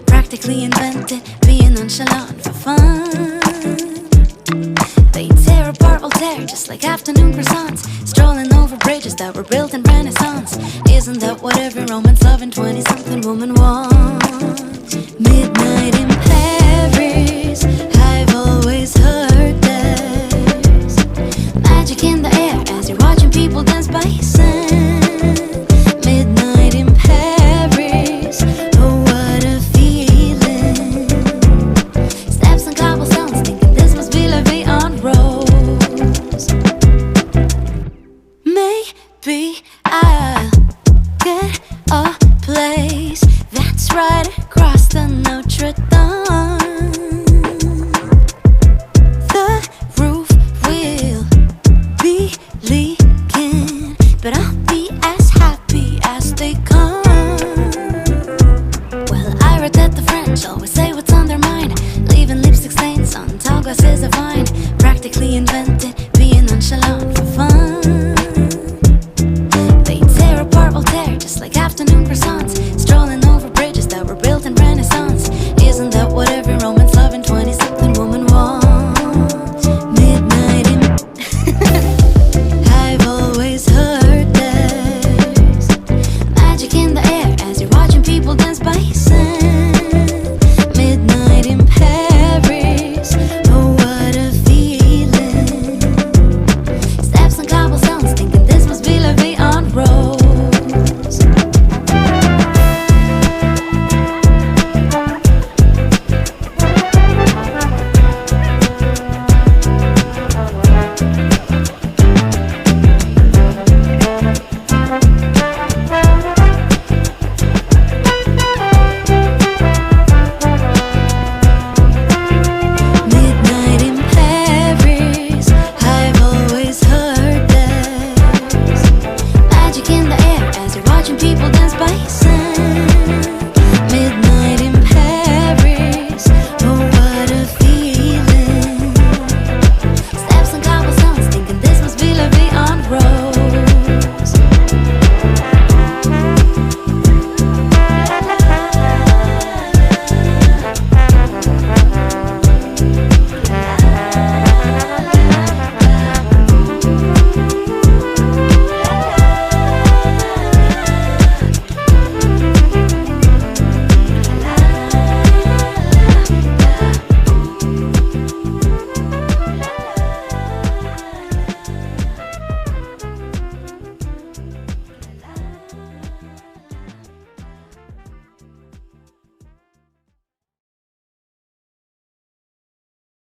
practically invented being nonchalant for fun. They tear apart Voltaire just like afternoon croissants, strolling over bridges that were built in Renaissance. Isn't that what every romance loving 20-something woman wants? Midnight in Paris, I've always heard there's magic in the air as you're watching people dance by sand. Midnight in Paris, oh what a feeling. Steps on cobblestones, thinking this must be La Vie en Rose. Maybe I'll get a place that's right across the Notre Dame.